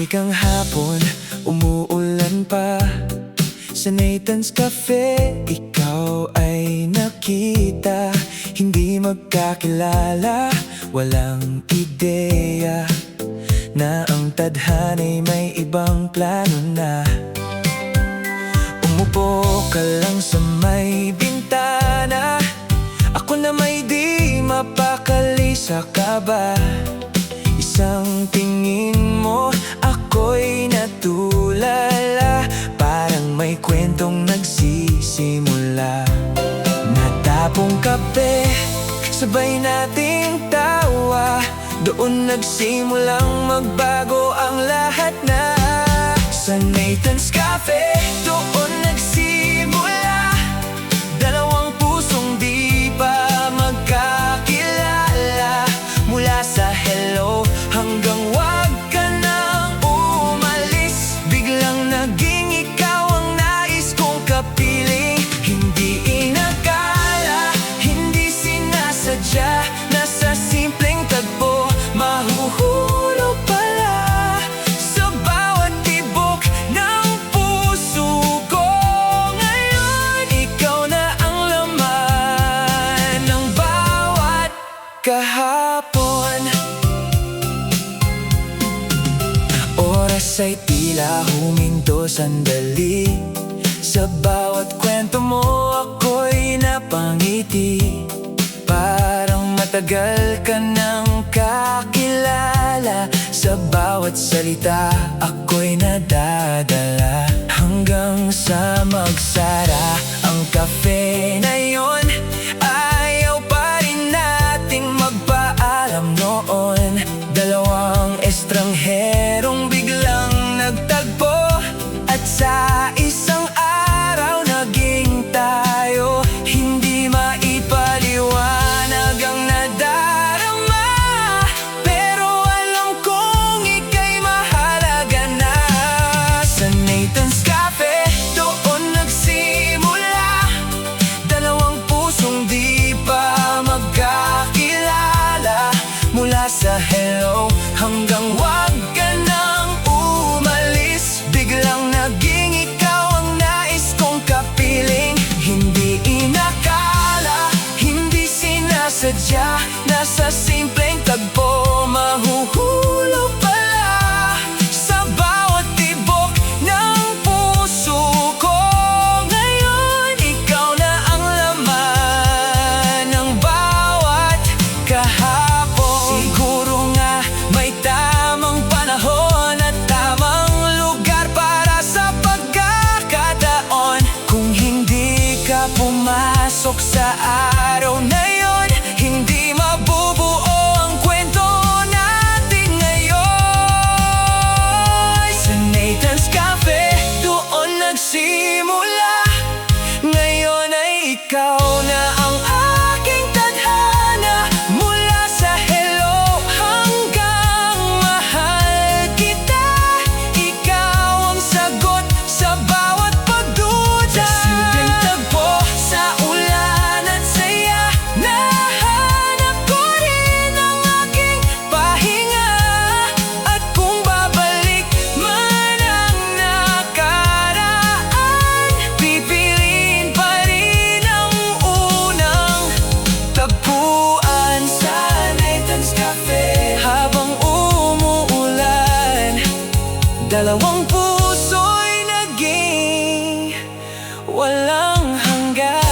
Manikang hapon, umuulan pa sa Nathan's Cafe, ikaw ay nakita. Hindi magkakilala, walang ideya na ang tadhana'y may ibang plano na. Umupo ka lang sa may bintana, ako na may di mapakali sa kaba. Isang tingin mo, ako'y natulala, parang may kwentong nagsisimula. Natapong kape, sabay nating tawa, doon nagsimulang magbago ang lahat na. Sa Nathan's Cafe, doon nagsimula, dalawang pusong di pa magkakilala. Mula sa hello hanggang wag ka nang umalis, biglang naging ikaw ang nais kong kapiling. Hindi inakala, hindi sinasadya, nasa simpleng tagpo mahuhulog pala sa bawat tibok ng puso ko. Ngayon, ikaw na ang laman ng bawat kahapon. Oras ay tila huminto sandali, sa bawat kwento mo ako'y napangiti. Parang matagal ka nang kakilala, sa bawat salita ako'y nadadala. Hanggang sa magsara ang cafe na yon, ayaw pa rin nating magpaalam noon. Dalawang estrangherong biglang nagtagpo, at sa isang araw naging tayo. Hindi maipaliwanag ang nadarama, pero alam kong ika'y mahalaga na. Sa Nathan's Cafe, doon nagsimula, dalawang pusong di pa magkakilala. Mula sa hello hanggang wag ka nang umalis, biglang naging ikaw ang nais kong kapiling. Hindi inakala, hindi sinasadya, nasa simpleng tagpo mahuhulog pala sa bawat tibok ng puso ko. Ngayon, ikaw na ang laman ng bawat kahapon. Siguro nga may tamang panahon at tamang lugar para sa pagkakataon. Kung hindi ka pumasok sa araw na yon, hindi mabubuo ang kwento natin ngayon. Sa Nathan's Cafe, doon nagsimula, ngayon ay ikaw na ang aking tadhana. Mula sa hello hanggang mahal kita, ikaw ang sagot sa bawat pagduda. Sa simpleng tagpo, sa ulan at saya, nahanap ko rin ang aking pahinga. At kung babalik man ang nakaraan, pipiliin pa rin ang unang tagpuan. Sa Nathan's Cafe, habang umuulan, dalawang puso'y naging walang hanggan.